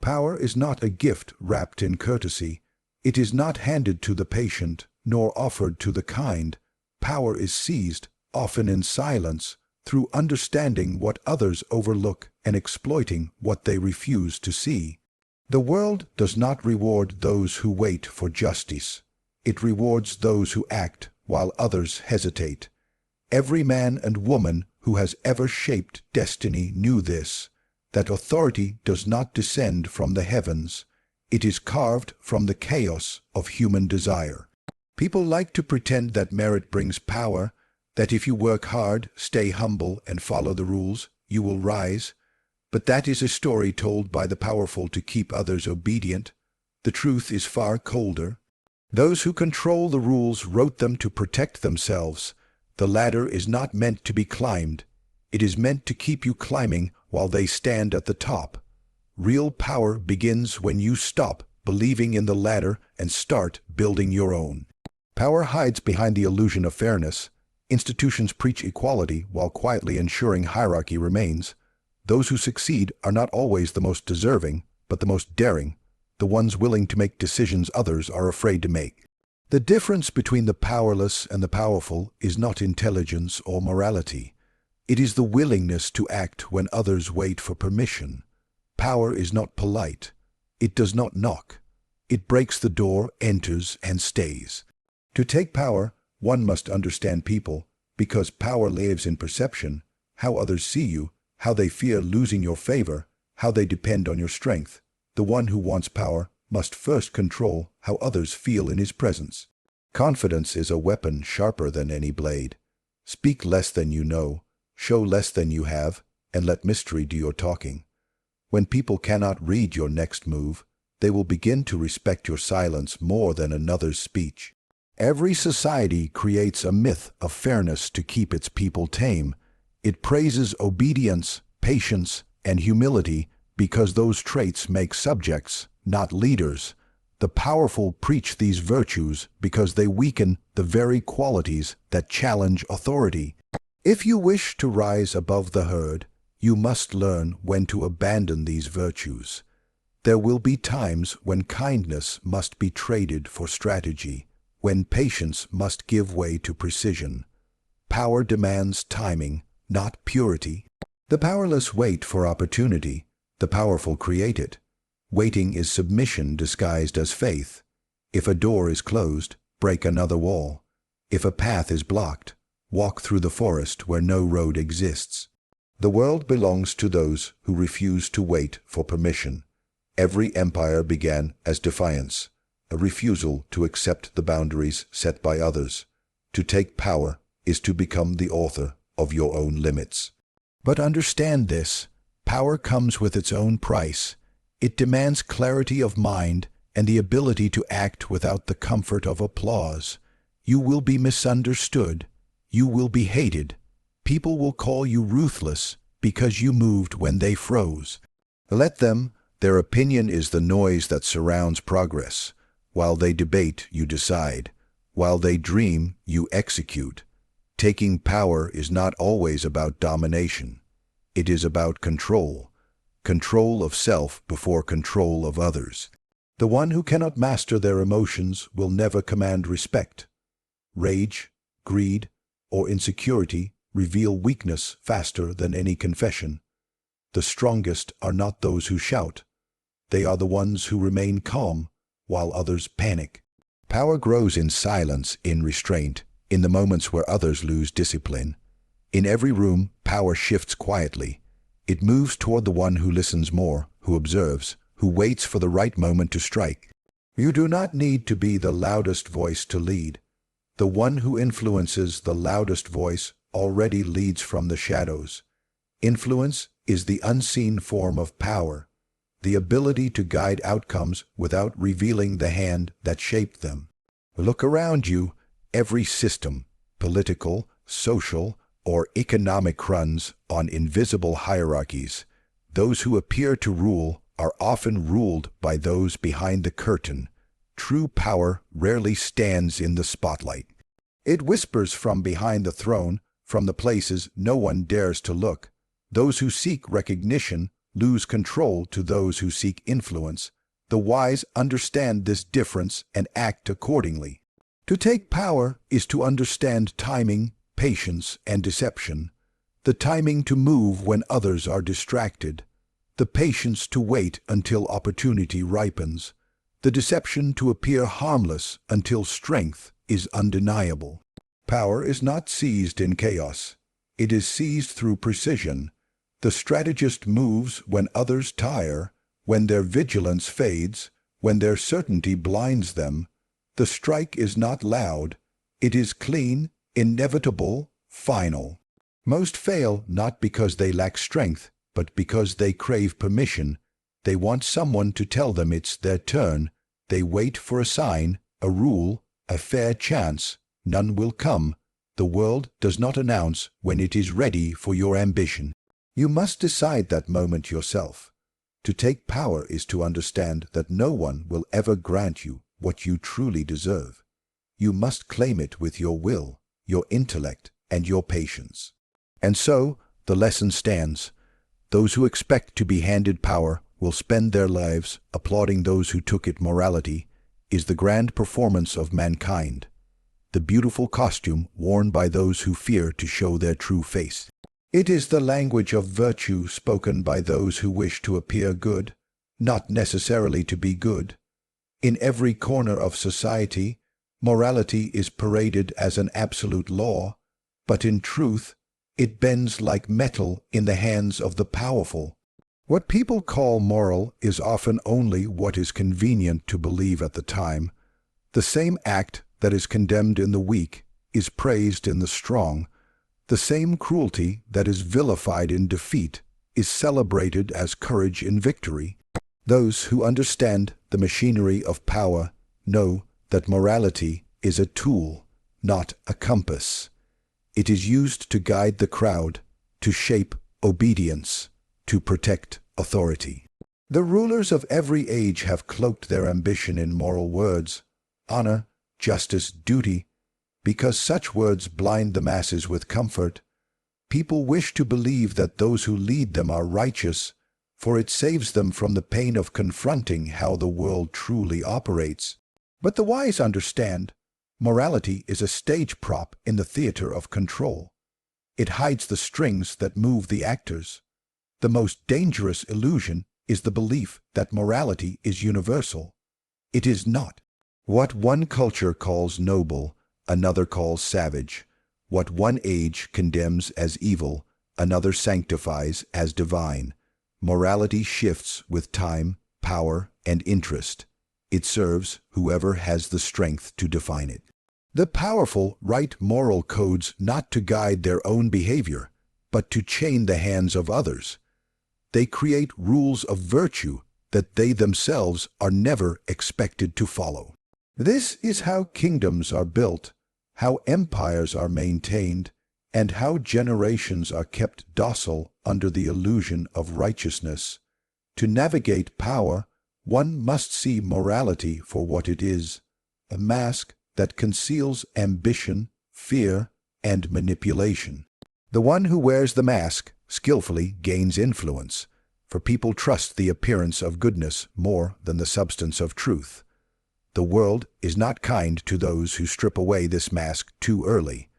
Power is not a gift wrapped in courtesy. It is not handed to the patient, nor offered to the kind. Power is seized, often in silence, through understanding what others overlook and exploiting what they refuse to see. The world does not reward those who wait for justice. It rewards those who act while others hesitate. Every man and woman who has ever shaped destiny knew this, that authority does not descend from the heavens. It is carved from the chaos of human desire. People like to pretend that merit brings power, that if you work hard, stay humble, and follow the rules, you will rise. But that is a story told by the powerful to keep others obedient. The truth is far colder. Those who control the rules wrote them to protect themselves. The ladder is not meant to be climbed. It is meant to keep you climbing while they stand at the top. Real power begins when you stop believing in the ladder and start building your own. Power hides behind the illusion of fairness. Institutions preach equality while quietly ensuring hierarchy remains. Those who succeed are not always the most deserving, but the most daring, the ones willing to make decisions others are afraid to make. The difference between the powerless and the powerful is not intelligence or morality. It is the willingness to act when others wait for permission. Power is not polite. It does not knock. It breaks the door, enters, and stays. To take power, one must understand people, because power lives in perception, how others see you, how they fear losing your favor, how they depend on your strength. The one who wants power must first control how others feel in his presence. Confidence is a weapon sharper than any blade. Speak less than you know, show less than you have, and let mystery do your talking. When people cannot read your next move, they will begin to respect your silence more than another's speech. Every society creates a myth of fairness to keep its people tame. It praises obedience, patience, and humility because those traits make subjects, not leaders. The powerful preach these virtues because they weaken the very qualities that challenge authority. If you wish to rise above the herd, you must learn when to abandon these virtues. There will be times when kindness must be traded for strategy, when patience must give way to precision. Power demands timing, not purity. The powerless wait for opportunity. The powerful create it. Waiting is submission disguised as faith. If a door is closed, break another wall. If a path is blocked, walk through the forest where no road exists. The world belongs to those who refuse to wait for permission. Every empire began as defiance, a refusal to accept the boundaries set by others. To take power is to become the author of your own limits. But understand this, power comes with its own price. It demands clarity of mind and the ability to act without the comfort of applause. You will be misunderstood. You will be hated. People will call you ruthless because you moved when they froze. Let them. Their opinion is the noise that surrounds progress. While they debate, you decide. While they dream, you execute. Taking power is not always about domination. It is about control. Control of self before control of others. The one who cannot master their emotions will never command respect. Rage, greed, or insecurity reveal weakness faster than any confession. The strongest are not those who shout. They are the ones who remain calm while others panic. Power grows in silence, in restraint, in the moments where others lose discipline. In every room, power shifts quietly. It moves toward the one who listens more, who observes, who waits for the right moment to strike. You do not need to be the loudest voice to lead. The one who influences the loudest voice already leads from the shadows. Influence is the unseen form of power, the ability to guide outcomes without revealing the hand that shaped them. Look around you. Every system, political, social, or economic, runs on invisible hierarchies. Those who appear to rule are often ruled by those behind the curtain. True power rarely stands in the spotlight. It whispers from behind the throne, from the places no one dares to look. Those who seek recognition lose control to those who seek influence. The wise understand this difference and act accordingly. To take power is to understand timing, patience, and deception. The timing to move when others are distracted. The patience to wait until opportunity ripens. The deception to appear harmless until strength is undeniable. Power is not seized in chaos. It is seized through precision. The strategist moves when others tire, when their vigilance fades, when their certainty blinds them. The strike is not loud. It is clean, inevitable, final. Most fail not because they lack strength, but because they crave permission. They want someone to tell them it's their turn. They wait for a sign, a rule, a fair chance. None will come. The world does not announce when it is ready for your ambition. You must decide that moment yourself. To take power is to understand that no one will ever grant you what you truly deserve. You must claim it with your will, your intellect, and your patience. And so, the lesson stands. Those who expect to be handed power will spend their lives applauding those who took it. Morality is the grand performance of mankind, the beautiful costume worn by those who fear to show their true face. It is the language of virtue spoken by those who wish to appear good, not necessarily to be good. In every corner of society, morality is paraded as an absolute law, but in truth, it bends like metal in the hands of the powerful. What people call moral is often only what is convenient to believe at the time. The same act that is condemned in the weak is praised in the strong. The same cruelty that is vilified in defeat is celebrated as courage in victory. Those who understand the machinery of power know that morality is a tool, not a compass. It is used to guide the crowd, to shape obedience, to protect authority. The rulers of every age have cloaked their ambition in moral words, honor, justice, duty. Because such words blind the masses with comfort, people wish to believe that those who lead them are righteous, for it saves them from the pain of confronting how the world truly operates. But the wise understand, morality is a stage prop in the theater of control. It hides the strings that move the actors. The most dangerous illusion is the belief that morality is universal. It is not. What one culture calls noble, another calls savage. What one age condemns as evil, another sanctifies as divine. Morality shifts with time, power, and interest. It serves whoever has the strength to define it. The powerful write moral codes not to guide their own behavior, but to chain the hands of others. They create rules of virtue that they themselves are never expected to follow. This is how kingdoms are built, how empires are maintained, and how generations are kept docile under the illusion of righteousness. To navigate power, one must see morality for what it is, a mask that conceals ambition, fear, and manipulation. The one who wears the mask skillfully gains influence, for people trust the appearance of goodness more than the substance of truth. The world is not kind to those who strip away this mask too early.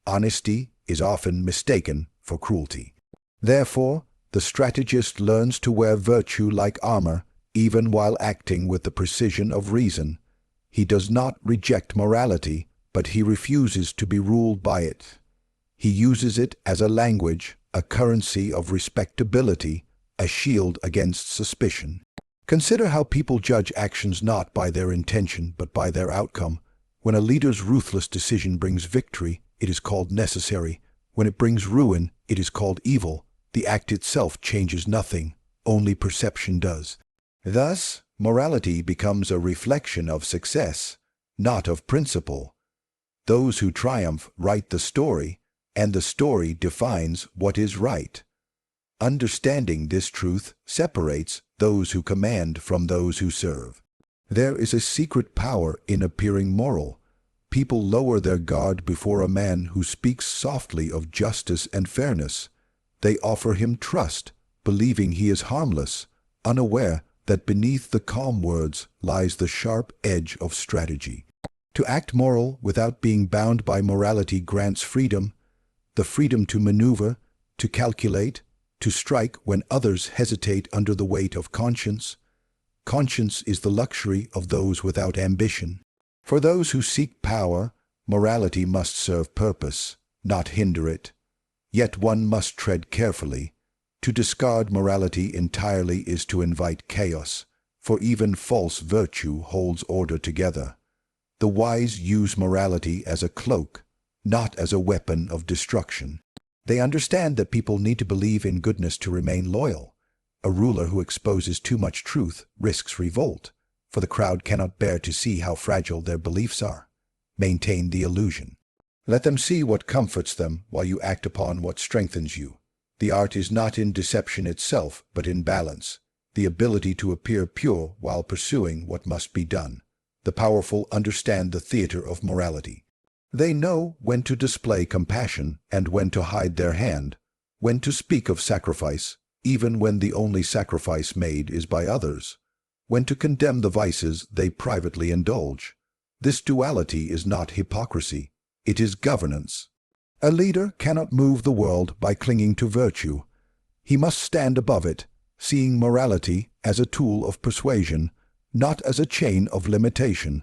Honesty is often mistaken for cruelty. Therefore, the strategist learns to wear virtue like armor, even while acting with the precision of reason. He does not reject morality, but he refuses to be ruled by it. He uses it as a language, a currency of respectability, a shield against suspicion. Consider how people judge actions not by their intention, but by their outcome. When a leader's ruthless decision brings victory, it is called necessary. When it brings ruin, it is called evil. The act itself changes nothing, only perception does. Thus, morality becomes a reflection of success, not of principle. Those who triumph write the story, and the story defines what is right. Understanding this truth separates those who command from those who serve. There is a secret power in appearing moral. People lower their guard before a man who speaks softly of justice and fairness. They offer him trust, believing he is harmless, unaware that beneath the calm words lies the sharp edge of strategy. To act moral without being bound by morality grants freedom, the freedom to maneuver, to calculate, to strike when others hesitate under the weight of conscience. Conscience is the luxury of those without ambition. For those who seek power, morality must serve purpose, not hinder it. Yet one must tread carefully. To discard morality entirely is to invite chaos, for even false virtue holds order together. The wise use morality as a cloak, not as a weapon of destruction. They understand that people need to believe in goodness to remain loyal. A ruler who exposes too much truth risks revolt, for the crowd cannot bear to see how fragile their beliefs are. Maintain the illusion. Let them see what comforts them while you act upon what strengthens you. The art is not in deception itself, but in balance, the ability to appear pure while pursuing what must be done. The powerful understand the theater of morality. They know when to display compassion and when to hide their hand, when to speak of sacrifice, even when the only sacrifice made is by others, when to condemn the vices they privately indulge. This duality is not hypocrisy, it is governance. A leader cannot move the world by clinging to virtue. He must stand above it, seeing morality as a tool of persuasion, not as a chain of limitation.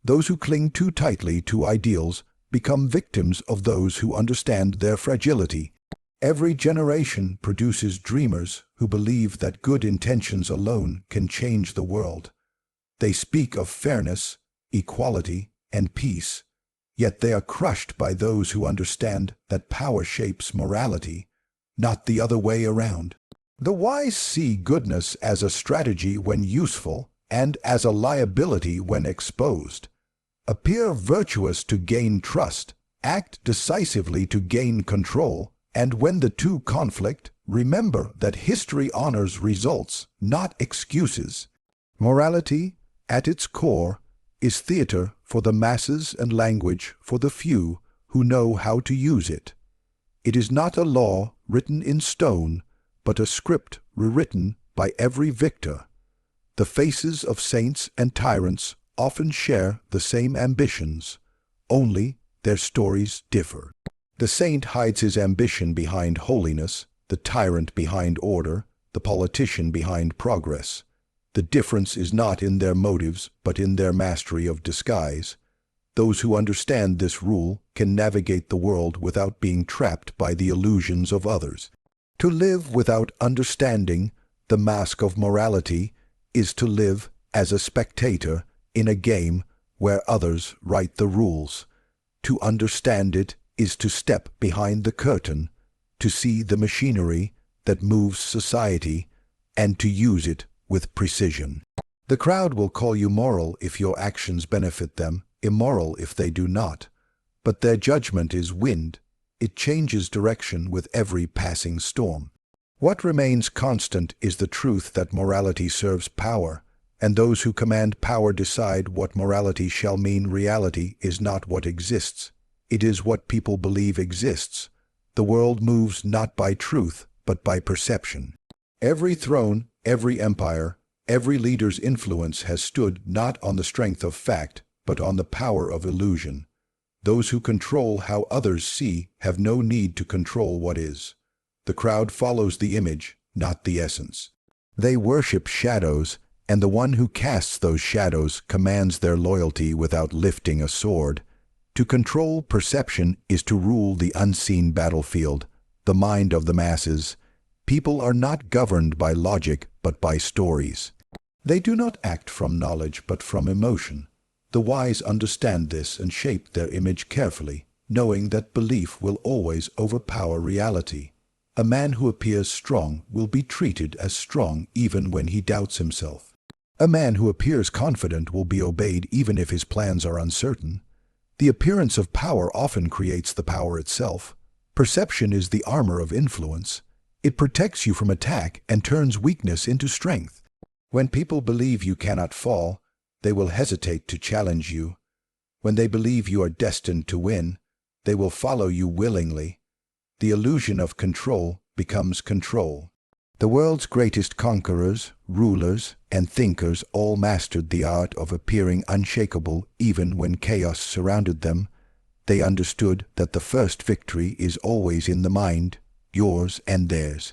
Those who cling too tightly to ideals become victims of those who understand their fragility. Every generation produces dreamers who believe that good intentions alone can change the world. They speak of fairness, equality, and peace, yet they are crushed by those who understand that power shapes morality, not the other way around. The wise see goodness as a strategy when useful, and as a liability when exposed. Appear virtuous to gain trust, act decisively to gain control, and when the two conflict, remember that history honors results, not excuses. Morality, at its core, is theater for the masses and language for the few who know how to use it. It is not a law written in stone, but a script rewritten by every victor. The faces of saints and tyrants often share the same ambitions, only their stories differ. The saint hides his ambition behind holiness, the tyrant behind order, the politician behind progress. The difference is not in their motives, but in their mastery of disguise. Those who understand this rule can navigate the world without being trapped by the illusions of others. To live without understanding the mask of morality is to live as a spectator in a game where others write the rules. To understand it is to step behind the curtain, to see the machinery that moves society, and to use it with precision. The crowd will call you moral if your actions benefit them, immoral if they do not. But their judgment is wind. It changes direction with every passing storm. What remains constant is the truth that morality serves power, and those who command power decide what morality shall mean. Reality is not what exists. It is what people believe exists. The world moves not by truth, but by perception. Every throne, every empire, every leader's influence has stood not on the strength of fact, but on the power of illusion. Those who control how others see have no need to control what is. The crowd follows the image, not the essence. They worship shadows, and the one who casts those shadows commands their loyalty without lifting a sword. To control perception is to rule the unseen battlefield, the mind of the masses. People are not governed by logic, but by stories. They do not act from knowledge, but from emotion. The wise understand this and shape their image carefully, knowing that belief will always overpower reality. A man who appears strong will be treated as strong even when he doubts himself. A man who appears confident will be obeyed even if his plans are uncertain. The appearance of power often creates the power itself. Perception is the armor of influence. It protects you from attack and turns weakness into strength. When people believe you cannot fall, they will hesitate to challenge you. When they believe you are destined to win, they will follow you willingly. The illusion of control becomes control. The world's greatest conquerors, rulers, and thinkers all mastered the art of appearing unshakable even when chaos surrounded them. They understood that the first victory is always in the mind, yours and theirs.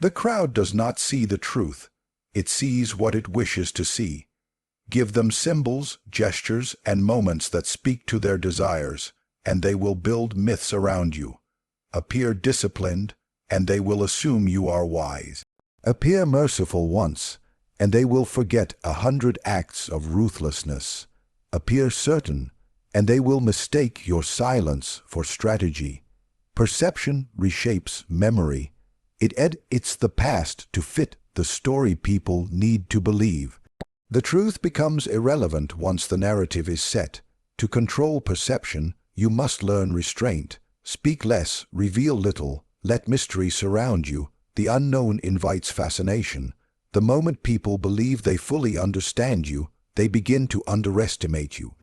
The crowd does not see the truth. It sees what it wishes to see. Give them symbols, gestures, and moments that speak to their desires, and they will build myths around you. Appear disciplined, and they will assume you are wise. Appear merciful once, and they will forget 100 acts of ruthlessness. Appear certain, and they will mistake your silence for strategy. Perception reshapes memory. It edits the past to fit the story people need to believe. The truth becomes irrelevant once the narrative is set. To control perception, you must learn restraint. Speak less, reveal little, let mystery surround you. The unknown invites fascination. The moment people believe they fully understand you, they begin to underestimate you.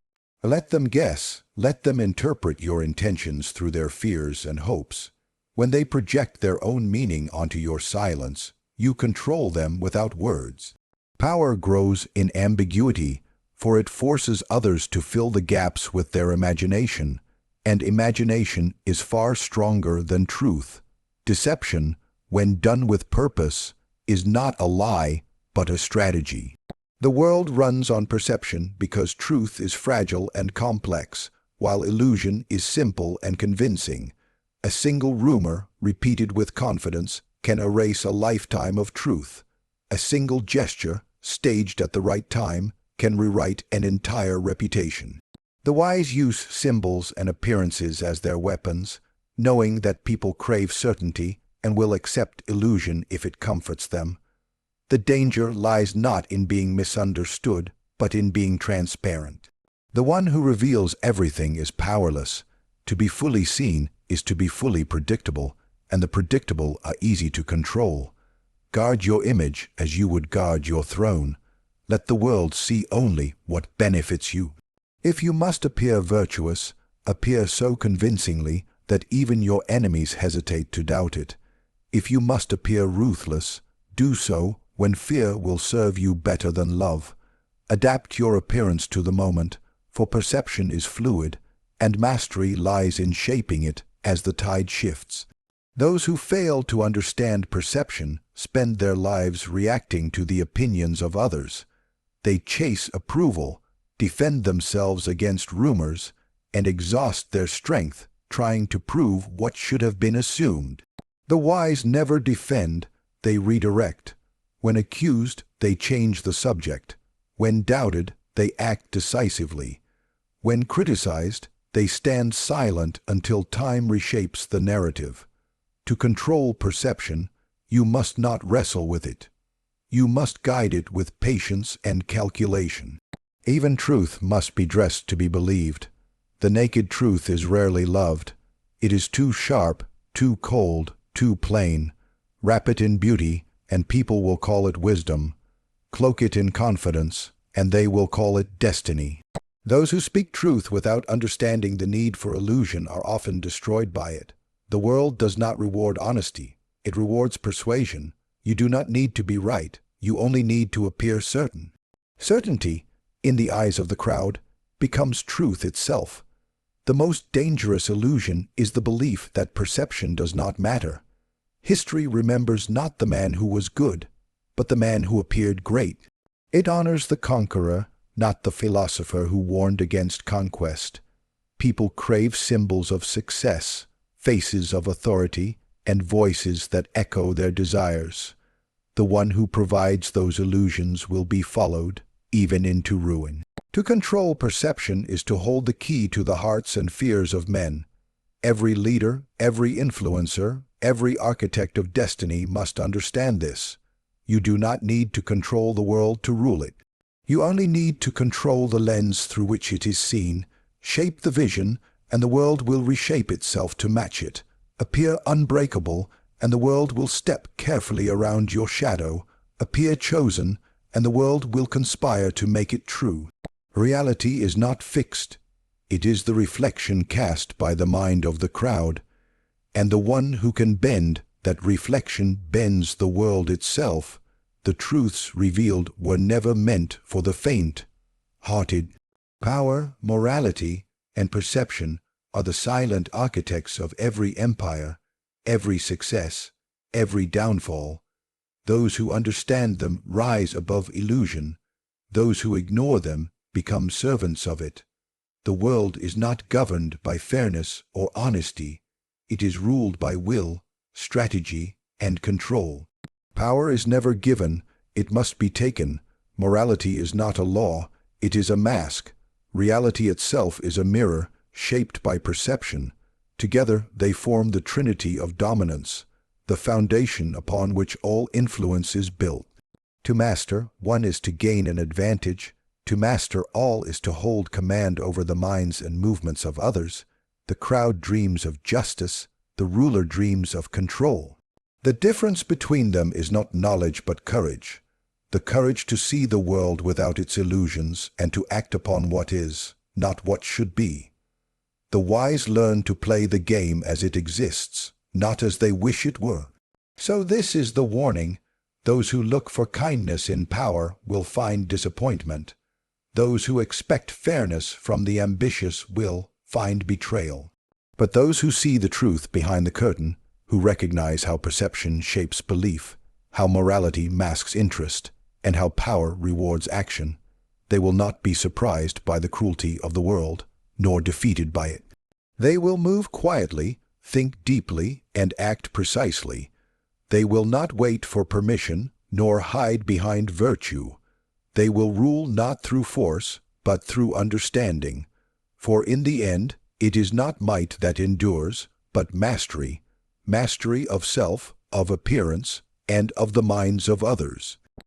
Let them guess, let them interpret your intentions through their fears and hopes. When they project their own meaning onto your silence, you control them without words. Power grows in ambiguity, for it forces others to fill the gaps with their imagination, and imagination is far stronger than truth. Deception, when done with purpose, is not a lie, but a strategy. The world runs on perception because truth is fragile and complex, while illusion is simple and convincing. A single rumor, repeated with confidence, can erase a lifetime of truth. A single gesture, staged at the right time, can rewrite an entire reputation. The wise use symbols and appearances as their weapons, knowing that people crave certainty and will accept illusion if it comforts them. The danger lies not in being misunderstood, but in being transparent. The one who reveals everything is powerless. To be fully seen is to be fully predictable, and the predictable are easy to control. Guard your image as you would guard your throne. Let the world see only what benefits you. If you must appear virtuous, appear so convincingly that even your enemies hesitate to doubt it. If you must appear ruthless, do so when fear will serve you better than love. Adapt your appearance to the moment, for perception is fluid, and mastery lies in shaping it as the tide shifts. Those who fail to understand perception spend their lives reacting to the opinions of others. They chase approval, defend themselves against rumors, and exhaust their strength trying to prove what should have been assumed. The wise never defend, they redirect. When accused, they change the subject. When doubted, they act decisively. When criticized, they stand silent until time reshapes the narrative. To control perception, you must not wrestle with it. You must guide it with patience and calculation. Even truth must be dressed to be believed. The naked truth is rarely loved. It is too sharp, too cold, too plain. Wrap it in beauty, and people will call it wisdom. Cloak it in confidence, and they will call it destiny. Those who speak truth without understanding the need for illusion are often destroyed by it. The world does not reward honesty. It rewards persuasion. You do not need to be right. You only need to appear certain. Certainty, in the eyes of the crowd, becomes truth itself. The most dangerous illusion is the belief that perception does not matter. History remembers not the man who was good, but the man who appeared great. It honors the conqueror, not the philosopher who warned against conquest. People crave symbols of success, faces of authority, and voices that echo their desires. The one who provides those illusions will be followed, even into ruin. To control perception is to hold the key to the hearts and fears of men. Every leader, every influencer, every architect of destiny must understand this. You do not need to control the world to rule it. You only need to control the lens through which it is seen, shape the vision, and the world will reshape itself to match it. Appear unbreakable, and the world will step carefully around your shadow. Appear chosen, and the world will conspire to make it true. Reality is not fixed. It is the reflection cast by the mind of the crowd, and the one who can bend that reflection bends the world itself, the truths revealed were never meant for the faint-hearted. Power, morality, and perception are the silent architects of every empire, every success, every downfall. Those who understand them rise above illusion. Those who ignore them become servants of it. The world is not governed by fairness or honesty. It is ruled by will, strategy, and control. Power is never given, it must be taken. Morality is not a law, it is a mask. Reality itself is a mirror, shaped by perception. Together they form the trinity of dominance, the foundation upon which all influence is built. To master one is to gain an advantage. To master all is to hold command over the minds and movements of others. The crowd dreams of justice, the ruler dreams of control. The difference between them is not knowledge but courage. The courage to see the world without its illusions and to act upon what is, not what should be. The wise learn to play the game as it exists, not as they wish it were. So this is the warning. Those who look for kindness in power will find disappointment. Those who expect fairness from the ambitious will find betrayal. But those who see the truth behind the curtain, who recognize how perception shapes belief, how morality masks interest, and how power rewards action, they will not be surprised by the cruelty of the world, nor defeated by it. They will move quietly, think deeply, and act precisely. They will not wait for permission, nor hide behind virtue. They will rule not through force, but through understanding. For in the end, it is not might that endures, but mastery, mastery of self, of appearance, and of the minds of others.